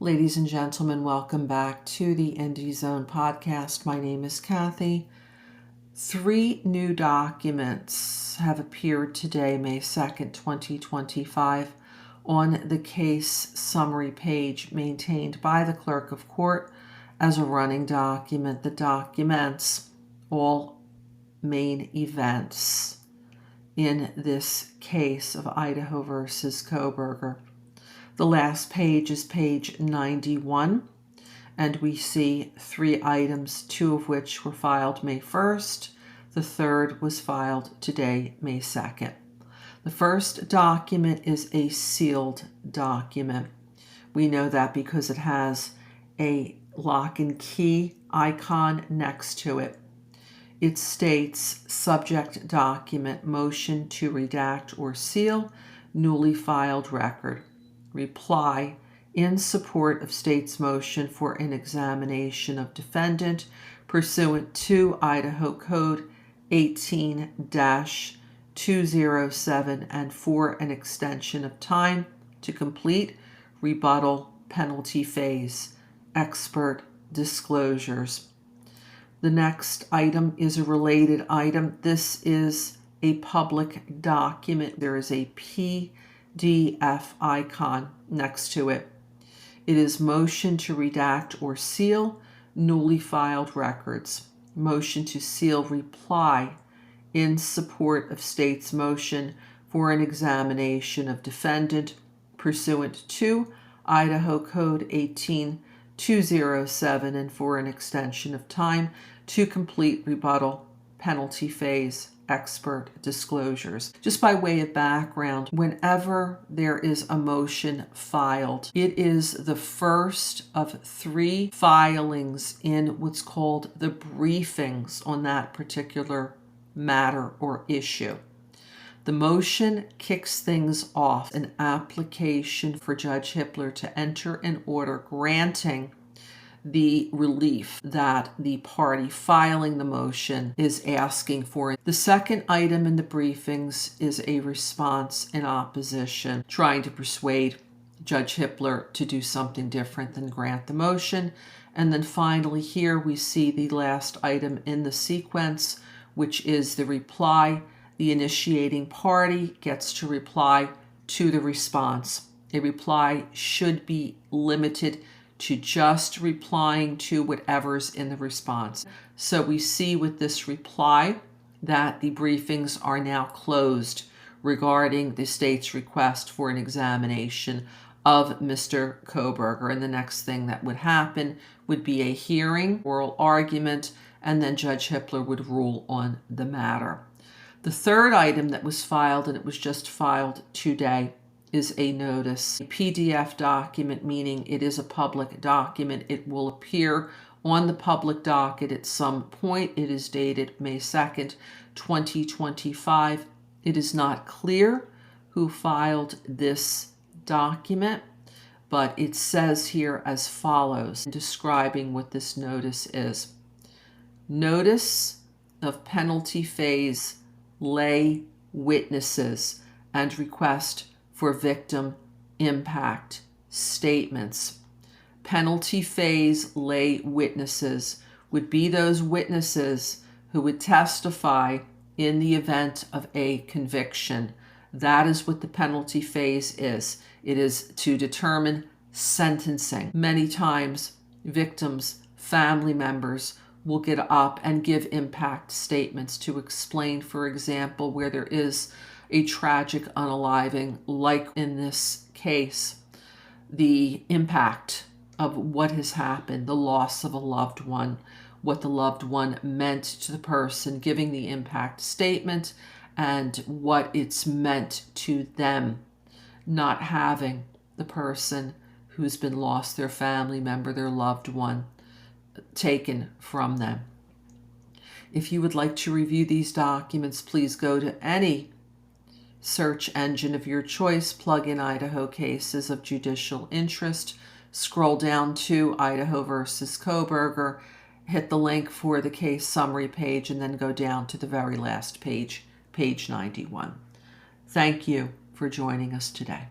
Ladies and gentlemen, welcome back to the Indie Zone podcast. My name is Kathy. 3 new documents have appeared today, May 2nd, 2025, on the case summary page maintained by the Clerk of Court as a running document that documents all main events in this case of Idaho versus Kohberger. The last page is page 91, and we see 3 items, 2 of which were filed May 1st. The third was filed today, May 2nd. The first document is a sealed document. We know that because it has a lock and key icon next to it. It states, subject document, motion to redact or seal, newly filed record. Reply in support of state's motion for an examination of defendant pursuant to Idaho Code 18-207 and for an extension of time to complete rebuttal penalty phase, expert disclosures. The next item is a related item. This is a public document. There is a PDF icon next to it. It is motion to redact or seal newly filed records. Motion to seal reply in support of state's motion for an examination of defendant pursuant to Idaho Code 18-207 and for an extension of time to complete rebuttal penalty phase, expert disclosures. Just by way of background, whenever there is a motion filed, it is the first of 3 filings in what's called the briefings on that particular matter or issue. The motion kicks things off, an application for Judge Hippler to enter an order granting the relief that the party filing the motion is asking for. The second item in the briefings is a response in opposition, trying to persuade Judge Hippler to do something different than grant the motion. And then finally here we see the last item in the sequence, which is the reply. The initiating party gets to reply to the response. A reply should be limited to just replying to whatever's in the response. So we see with this reply that the briefings are now closed regarding the state's request for an examination of Mr. Kohberger. And the next thing that would happen would be a hearing, oral argument, and then Judge Hippler would rule on the matter. The third item that was filed, and it was just filed today, is a notice, a PDF document, meaning it is a public document. It will appear on the public docket at some point. It is dated May 2nd, 2025. It is not clear who filed this document, but it says here as follows, describing what this notice is. Notice of penalty phase lay witnesses and request for victim impact statements. Penalty phase lay witnesses would be those witnesses who would testify in the event of a conviction. That is what the penalty phase is. It is to determine sentencing. Many times, victims, family members will get up and give impact statements to explain, for example, where there is a tragic unaliving, like in this case, the impact of what has happened, the loss of a loved one, what the loved one meant to the person giving the impact statement, and what it's meant to them, not having the person who's been lost, their family member, their loved one, taken from them. If you would like to review these documents, please go to any search engine of your choice, plug in Idaho cases of judicial interest, scroll down to Idaho versus Kohberger, hit the link for the case summary page, and then go down to the very last page, page 91. Thank you for joining us today.